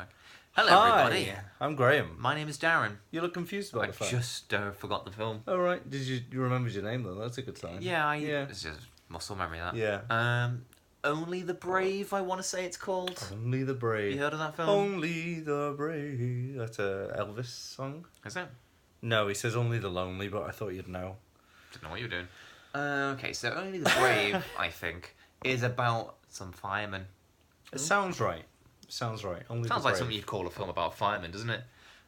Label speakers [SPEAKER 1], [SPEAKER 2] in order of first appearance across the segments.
[SPEAKER 1] soundtrack. Hello, everybody.
[SPEAKER 2] Hi, I'm Graham.
[SPEAKER 1] My name is Darren.
[SPEAKER 2] You look confused about the fact.
[SPEAKER 1] I just forgot the film.
[SPEAKER 2] Oh, right. Did you remembered your name, though? That's a good sign.
[SPEAKER 1] Yeah, it's just muscle memory, that.
[SPEAKER 2] Yeah.
[SPEAKER 1] Only the Brave, I want to say it's called.
[SPEAKER 2] Only the Brave.
[SPEAKER 1] You heard of that film?
[SPEAKER 2] Only the Brave. That's a Elvis song.
[SPEAKER 1] Is it?
[SPEAKER 2] No, he says Only the Lonely, but I thought you'd know.
[SPEAKER 1] Didn't know what you were doing. Okay, so Only the Brave, I think, is about some firemen.
[SPEAKER 2] It sounds right. Sounds right. Only
[SPEAKER 1] Sounds
[SPEAKER 2] the
[SPEAKER 1] like
[SPEAKER 2] brave.
[SPEAKER 1] something you'd call a film about firemen, doesn't it?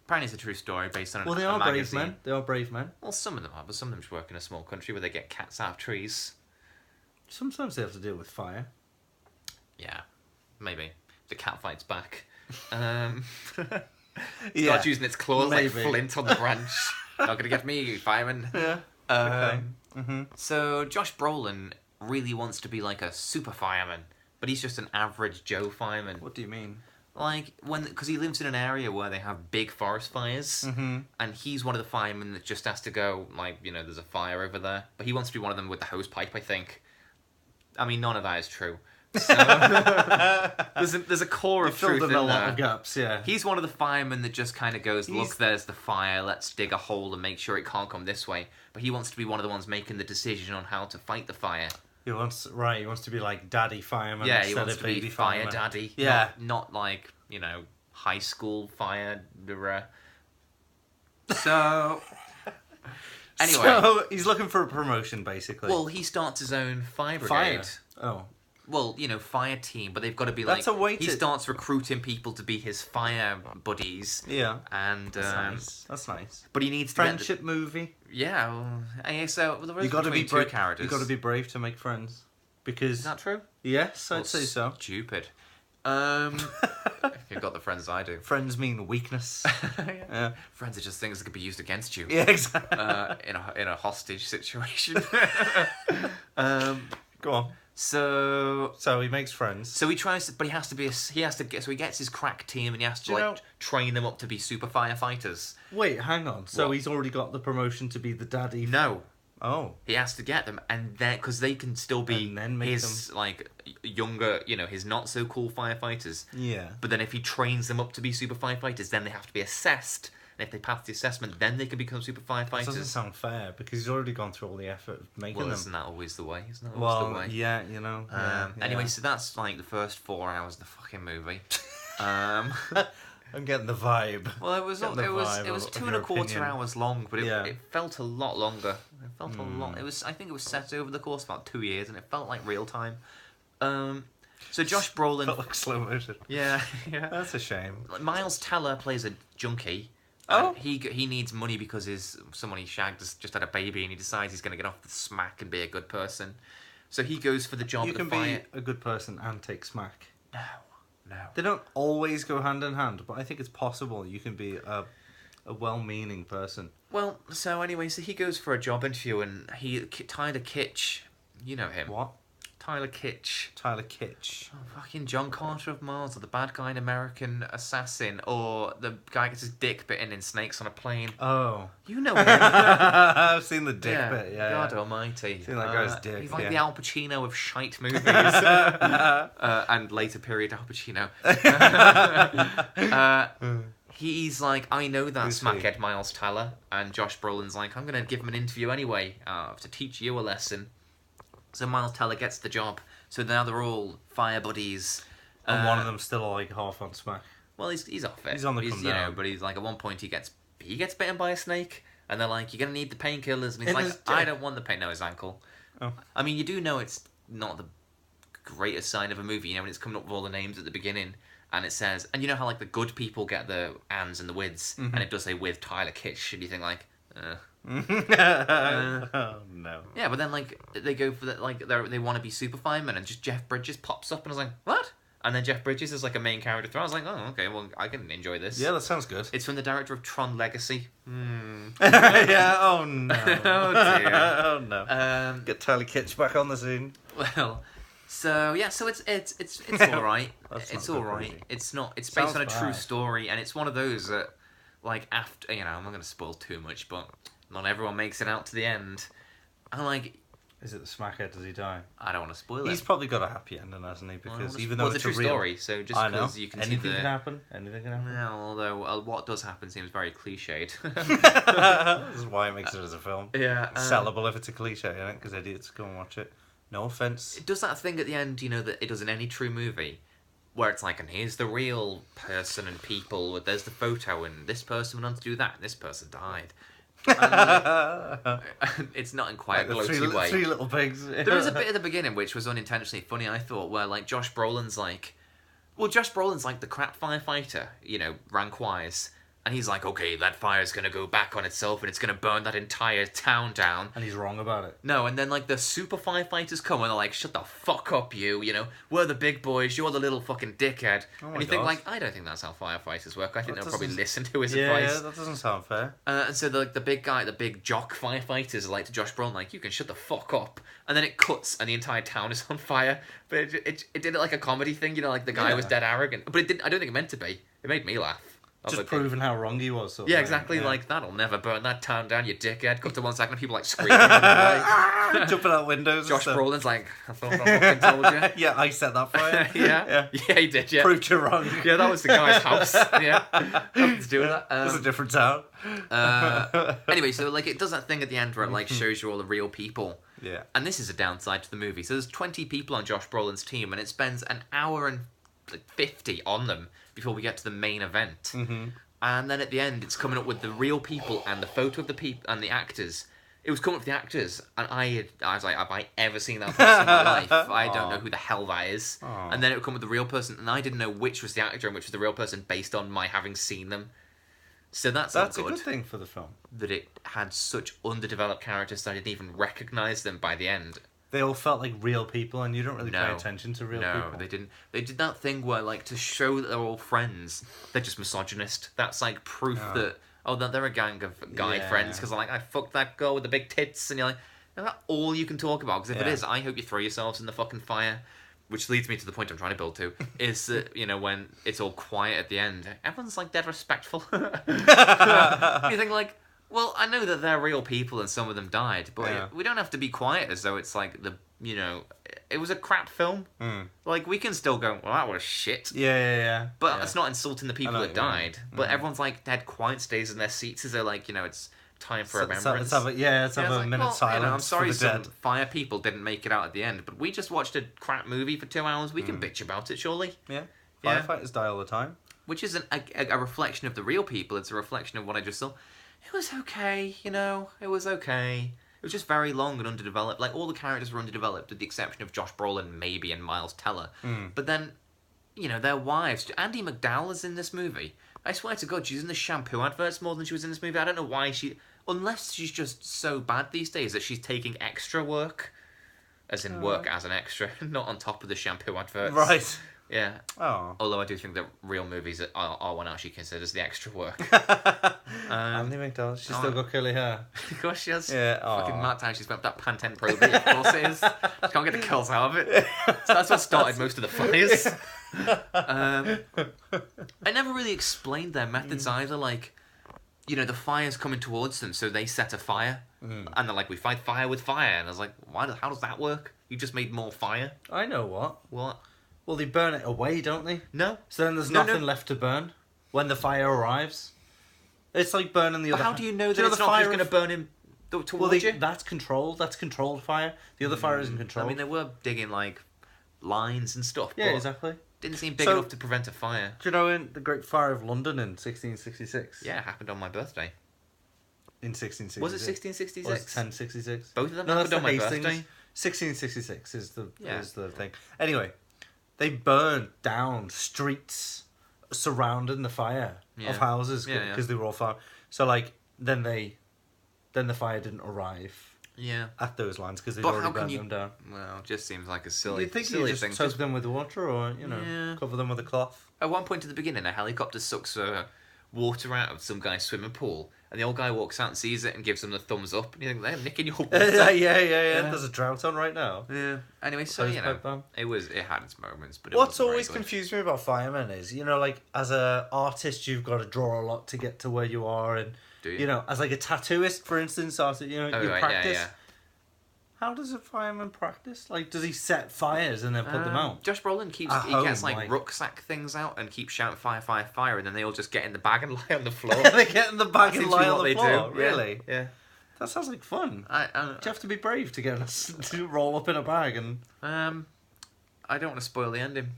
[SPEAKER 1] Apparently it's a true story based on
[SPEAKER 2] Well, they
[SPEAKER 1] a
[SPEAKER 2] are brave
[SPEAKER 1] magazine.
[SPEAKER 2] men. They are brave men.
[SPEAKER 1] Well, some of them are, but some of them just work in a small country where they get cats out of trees.
[SPEAKER 2] Sometimes they have to deal with fire.
[SPEAKER 1] Yeah, maybe. The cat fights back.
[SPEAKER 2] Yeah,
[SPEAKER 1] Starts using its claws
[SPEAKER 2] maybe.
[SPEAKER 1] like flint on the branch. Not gonna get me, you fireman.
[SPEAKER 2] Yeah. Okay.
[SPEAKER 1] So Josh Brolin really wants to be like a super fireman, but he's just an average Joe fireman.
[SPEAKER 2] What do you mean?
[SPEAKER 1] Like, because he lives in an area where they have big forest fires, and he's one of the firemen that just has to go, like, there's a fire over there, but he wants to be one of them with the hose pipe, I think. I mean, none of that is true. So, there's a core of truth in
[SPEAKER 2] a lot
[SPEAKER 1] there.
[SPEAKER 2] of gaps, yeah.
[SPEAKER 1] He's one of the firemen that just kind of goes, look, there's the fire, let's dig a hole and make sure it can't come this way. But he wants to be one of the ones making the decision on how to fight the fire.
[SPEAKER 2] He wants to be like daddy fireman
[SPEAKER 1] Yeah, he
[SPEAKER 2] instead
[SPEAKER 1] wants
[SPEAKER 2] of
[SPEAKER 1] to be
[SPEAKER 2] baby
[SPEAKER 1] fire
[SPEAKER 2] fireman.
[SPEAKER 1] daddy.
[SPEAKER 2] Yeah.
[SPEAKER 1] Not like, high school fire. So, anyway.
[SPEAKER 2] So, he's looking for a promotion, basically.
[SPEAKER 1] Well, he starts his own fire brigade.
[SPEAKER 2] Oh.
[SPEAKER 1] Well, fire team, but they've got to be like...
[SPEAKER 2] That's a way
[SPEAKER 1] He
[SPEAKER 2] to...
[SPEAKER 1] starts recruiting people to be his fire buddies.
[SPEAKER 2] Yeah.
[SPEAKER 1] And,
[SPEAKER 2] That's nice.
[SPEAKER 1] But he needs to
[SPEAKER 2] Friendship movie.
[SPEAKER 1] Yeah, so there is
[SPEAKER 2] You got to be
[SPEAKER 1] two characters.
[SPEAKER 2] You got to be brave to make friends. Because...
[SPEAKER 1] Is that true?
[SPEAKER 2] Yes, I'd say so.
[SPEAKER 1] Stupid. If you've got the friends I do.
[SPEAKER 2] Friends mean weakness. Yeah.
[SPEAKER 1] Friends are just things that could be used against you.
[SPEAKER 2] Yeah, exactly.
[SPEAKER 1] In a hostage situation.
[SPEAKER 2] Go on.
[SPEAKER 1] So
[SPEAKER 2] he makes friends.
[SPEAKER 1] So he tries to, but he gets his crack team and he has to train them up to be super firefighters.
[SPEAKER 2] Wait, hang on. So he's already got the promotion to be the daddy.
[SPEAKER 1] No.
[SPEAKER 2] Oh.
[SPEAKER 1] He has to get them, and then because they can still be his younger, his not so cool firefighters.
[SPEAKER 2] Yeah.
[SPEAKER 1] But then if he trains them up to be super firefighters, then they have to be assessed. And if they pass the assessment, then they can become super firefighters.
[SPEAKER 2] That doesn't sound fair, because he's already gone through all the effort of making them.
[SPEAKER 1] Well, isn't that always the way? Isn't that always the way?
[SPEAKER 2] Yeah,
[SPEAKER 1] Anyway, so that's like the first 4 hours of the fucking movie.
[SPEAKER 2] I'm getting the vibe.
[SPEAKER 1] Well, it was 2.25 hours long, but it felt a lot longer. It felt a lot. I think it was set over the course of about 2 years, and it felt like real time. So Josh Brolin
[SPEAKER 2] Felt like slow motion.
[SPEAKER 1] Yeah.
[SPEAKER 2] That's a shame.
[SPEAKER 1] Miles Teller plays a junkie.
[SPEAKER 2] Oh.
[SPEAKER 1] He needs money because someone he shagged has just had a baby, and he decides he's going to get off the smack and be a good person. So he goes for the job.
[SPEAKER 2] You can be a good person and take smack.
[SPEAKER 1] No.
[SPEAKER 2] They don't always go hand in hand, but I think it's possible you can be a well-meaning person.
[SPEAKER 1] Well, so anyway, he goes for a job interview, and Tyler Kitsch, you know him.
[SPEAKER 2] What?
[SPEAKER 1] Tyler Kitsch.
[SPEAKER 2] Tyler Kitsch.
[SPEAKER 1] Oh, fucking John Carter of Mars, or the bad guy in American Assassin, or the guy gets his dick bitten in Snakes on a Plane.
[SPEAKER 2] Oh.
[SPEAKER 1] You know him.
[SPEAKER 2] I've seen the dick bit, yeah.
[SPEAKER 1] God almighty.
[SPEAKER 2] Seen that guy's dick,
[SPEAKER 1] He's like the Al Pacino of shite movies. And later period Al Pacino. He's like, I know that smackhead Miles Teller, and Josh Brolin's like, I'm going to give him an interview anyway to teach you a lesson. So Miles Teller gets the job. So now they're all fire buddies.
[SPEAKER 2] And one of them's still like half on smack.
[SPEAKER 1] Well, he's off it.
[SPEAKER 2] He's on the come down.
[SPEAKER 1] But he's like, at one point he gets bitten by a snake, and they're like, you're gonna need the painkillers, and he's like, I don't want the pain. No, his ankle.
[SPEAKER 2] Oh.
[SPEAKER 1] I mean, you do know it's not the greatest sign of a movie, when it's coming up with all the names at the beginning, and it says, and you know how like the good people get the ands and the wids, and it does say with Tyler Kitsch, and you think like,
[SPEAKER 2] oh no.
[SPEAKER 1] Yeah, but then like they go for that, like they want to be super firemen, and just Jeff Bridges pops up, and I was like, what? And then Jeff Bridges is like a main character throughout. I was like, oh, okay, well, I can enjoy this.
[SPEAKER 2] Yeah, that sounds good.
[SPEAKER 1] It's from the director of Tron Legacy.
[SPEAKER 2] Yeah, oh no.
[SPEAKER 1] Oh dear.
[SPEAKER 2] Oh no. Get Tyler Kitsch back on the scene.
[SPEAKER 1] Well, so yeah, so it's all right. It's all right. It's not. It's based on a true story, and it's one of those that, like, after I'm not going to spoil too much, but not everyone makes it out to the end. And like,
[SPEAKER 2] Is it the smackhead? Does he die?
[SPEAKER 1] I don't want to spoil it.
[SPEAKER 2] He's probably got a happy ending, hasn't he? Because even though it's
[SPEAKER 1] a
[SPEAKER 2] a
[SPEAKER 1] true
[SPEAKER 2] real
[SPEAKER 1] story, so just because you can
[SPEAKER 2] anything
[SPEAKER 1] see the...
[SPEAKER 2] can happen. Anything can happen.
[SPEAKER 1] Yeah, although what does happen seems very cliched.
[SPEAKER 2] This is why it makes it as a film.
[SPEAKER 1] Yeah.
[SPEAKER 2] It's sellable if it's a cliche, isn't it? Because idiots go and watch it. No offense.
[SPEAKER 1] It does that thing at the end, that it does in any true movie, where it's like, and here's the real person and people, there's the photo, and this person went on to do that, and this person died. And, it's not in quite a gloaty way.
[SPEAKER 2] Three little pigs.
[SPEAKER 1] There is a bit at the beginning which was unintentionally funny, I thought, where like Josh Brolin's like the crap firefighter, rank-wise. And he's like, okay, that fire's going to go back on itself and it's going to burn that entire town down.
[SPEAKER 2] And he's wrong about it.
[SPEAKER 1] No, and then, like, the super firefighters come and they're like, shut the fuck up, you. We're the big boys, you're the little fucking dickhead. And you think, like, I don't think that's how firefighters work. I think they'll probably listen to his advice.
[SPEAKER 2] Yeah, that doesn't sound fair.
[SPEAKER 1] And so, the big guy, the big jock firefighters are like to Josh Brolin, like, you can shut the fuck up. And then it cuts and the entire town is on fire. But it did it like a comedy thing, like the guy was dead arrogant. But I don't think it meant to be. It made me laugh.
[SPEAKER 2] Just proving how wrong he was.
[SPEAKER 1] Yeah, exactly. Yeah. Like, that'll never burn that town down, you dickhead. Cut to 1 second and people, like, screaming. Like,
[SPEAKER 2] jumping out windows.
[SPEAKER 1] Josh Brolin's like, I thought I fucking told you.
[SPEAKER 2] Yeah, I set that fire.
[SPEAKER 1] Yeah, he did, yeah.
[SPEAKER 2] Proved you wrong.
[SPEAKER 1] Yeah, that was the guy's house. Yeah. Nothing to do with that.
[SPEAKER 2] It was a different town.
[SPEAKER 1] Anyway, so, like, it does that thing at the end where it, like, shows you all the real people.
[SPEAKER 2] Yeah.
[SPEAKER 1] And this is a downside to the movie. So there's 20 people on Josh Brolin's team, and it spends an hour and 50 on them before we get to the main event.
[SPEAKER 2] Mm-hmm.
[SPEAKER 1] And then at the end, it's coming up with the real people and the photo of the people and the actors. It was coming up with the actors, and I was like, have I ever seen that person in my life? I don't know who the hell that is.
[SPEAKER 2] Aww.
[SPEAKER 1] And then it would come with the real person, and I didn't know which was the actor and which was the real person based on my having seen them. So that's
[SPEAKER 2] a good thing for the film.
[SPEAKER 1] That it had such underdeveloped characters that I didn't even recognise them by the end.
[SPEAKER 2] They all felt like real people, and you don't really pay attention to real people.
[SPEAKER 1] No, they didn't. They did that thing where, like, to show that they're all friends, they're just misogynist. That's, like, proof that they're a gang of guy friends, because, like, I fucked that girl with the big tits, and you're like, is that all you can talk about? Because if it is, I hope you throw yourselves in the fucking fire. Which leads me to the point I'm trying to build to, is that, when it's all quiet at the end, everyone's, like, dead respectful. You think, like, well, I know that they're real people and some of them died, but we don't have to be quiet as though it's like it was a crap film. Like, we can still go, well, that was shit.
[SPEAKER 2] Yeah.
[SPEAKER 1] But it's not insulting the people that died. But everyone's like dead quiet, stays in their seats as they're like, it's time for remembrance.
[SPEAKER 2] Let's have a minute silence.
[SPEAKER 1] I'm sorry
[SPEAKER 2] for the
[SPEAKER 1] some
[SPEAKER 2] dead.
[SPEAKER 1] fire people didn't make it out at the end, but we just watched a crap movie for 2 hours. We can bitch about it, surely.
[SPEAKER 2] Yeah. Firefighters die all the time.
[SPEAKER 1] Which isn't a reflection of the real people, it's a reflection of what I just saw. It was okay, it was okay. It was just very long and underdeveloped. Like, all the characters were underdeveloped, with the exception of Josh Brolin, maybe, and Miles Teller. But then, their wives. Andie MacDowell is in this movie. I swear to God, she's in the shampoo adverts more than she was in this movie. I don't know why unless she's just so bad these days that she's taking extra work. As in work as an extra, not on top of the shampoo adverts.
[SPEAKER 2] Right.
[SPEAKER 1] Yeah.
[SPEAKER 2] Oh.
[SPEAKER 1] Although I do think that real movies are one actually considers the extra work.
[SPEAKER 2] Andie MacDowell, she's still got curly hair.
[SPEAKER 1] Of course she has.
[SPEAKER 2] Yeah.
[SPEAKER 1] Fucking mad time she's got that Pantene Pro V. Of course it is. She can't get the curls out of it. So that's what started most of the fires. I never really explained their methods either. Like, the fire's coming towards them, so they set a fire. And they're like, we fight fire with fire. And I was like, how does that work? You just made more fire?
[SPEAKER 2] I know what.
[SPEAKER 1] What?
[SPEAKER 2] Well, they burn it away, don't they?
[SPEAKER 1] No.
[SPEAKER 2] So then there's nothing left to burn when the fire arrives. It's like burning the other...
[SPEAKER 1] How do you know that it's not just going to burn him towards you?
[SPEAKER 2] That's controlled. That's controlled fire. The other fire isn't controlled.
[SPEAKER 1] I mean, they were digging, like, lines and stuff.
[SPEAKER 2] Yeah, exactly.
[SPEAKER 1] Didn't seem big enough to prevent a fire.
[SPEAKER 2] Do you know in the Great Fire of London in 1666?
[SPEAKER 1] Yeah, it happened on my birthday.
[SPEAKER 2] In 1666.
[SPEAKER 1] Was it 1666?
[SPEAKER 2] Or was it 1066?
[SPEAKER 1] Both of them
[SPEAKER 2] no,
[SPEAKER 1] happened on my
[SPEAKER 2] Hastings.
[SPEAKER 1] birthday.
[SPEAKER 2] 1666 is the thing. Anyway, they burned down streets surrounding the fire of houses because they were all fire. So like then the fire didn't arrive.
[SPEAKER 1] Yeah.
[SPEAKER 2] At those lands because they'd already burned them down.
[SPEAKER 1] Well, it just seems like a silly.
[SPEAKER 2] You think
[SPEAKER 1] silly
[SPEAKER 2] you just soak them with water or cover them with a cloth?
[SPEAKER 1] At one point at the beginning, a helicopter sucks water out of some guy's swimming pool, and the old guy walks out and sees it and gives him the thumbs up, and you think they're nicking your water.
[SPEAKER 2] Yeah. There's a drought on right now.
[SPEAKER 1] Yeah. Anyway, so it had its moments, but
[SPEAKER 2] what's always confused me about firemen is like as a artist you've got to draw a lot to get to where you are, and
[SPEAKER 1] do you?
[SPEAKER 2] As like a tattooist, for instance, you practice.
[SPEAKER 1] Yeah.
[SPEAKER 2] How does a fireman practice? Like, does he set fires and then put them out?
[SPEAKER 1] Josh Brolin gets like rucksack things out and keeps shouting fire, fire, fire, and then they all just get in the bag and lie on the floor.
[SPEAKER 2] They get in the bag and lie on the floor.
[SPEAKER 1] Do.
[SPEAKER 2] Really?
[SPEAKER 1] Yeah.
[SPEAKER 2] That sounds like fun. Do you have to be brave to get to roll up in a bag and?
[SPEAKER 1] I don't want to spoil the ending.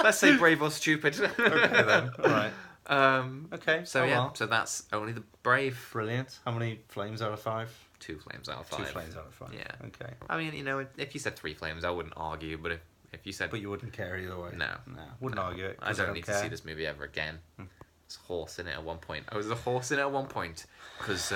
[SPEAKER 1] Let's say brave or stupid.
[SPEAKER 2] Okay then. All right. Okay.
[SPEAKER 1] So so that's only the brave.
[SPEAKER 2] Brilliant. How many flames out of 5?
[SPEAKER 1] 2 flames out of 5.
[SPEAKER 2] 2 flames out of 5.
[SPEAKER 1] Yeah.
[SPEAKER 2] Okay.
[SPEAKER 1] I mean, if you said 3 flames, I wouldn't argue. But if you said,
[SPEAKER 2] but you wouldn't care either way.
[SPEAKER 1] No,
[SPEAKER 2] wouldn't argue it.
[SPEAKER 1] I don't need to see this movie ever again. There's a horse in it at one point. Oh, there's a horse in it at one point because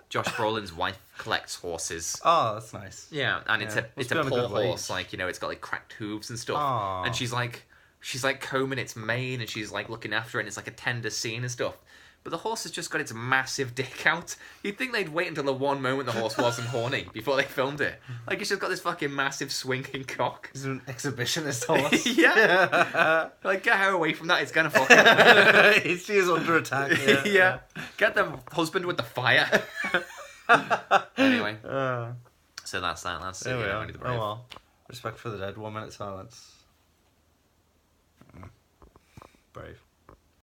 [SPEAKER 1] Josh Brolin's wife collects horses.
[SPEAKER 2] Oh, that's nice.
[SPEAKER 1] Yeah, and it's a poor horse. Like, it's got like cracked hooves and stuff.
[SPEAKER 2] Aww.
[SPEAKER 1] And she's like combing its mane and she's like looking after it and it's like a tender scene and stuff. But the horse has just got its massive dick out. You'd think they'd wait until the one moment the horse wasn't horny before they filmed it. Like, it's just got this fucking massive swinging cock.
[SPEAKER 2] Is it an exhibitionist horse?
[SPEAKER 1] Yeah. Like, get her away from that, it's gonna fucking...
[SPEAKER 2] She is under attack.
[SPEAKER 1] Yeah. Get the husband with the fire. Anyway. So that's that. That's
[SPEAKER 2] there we are.
[SPEAKER 1] Only the brave.
[SPEAKER 2] Oh well. Respect for the dead. 1 minute silence. Brave.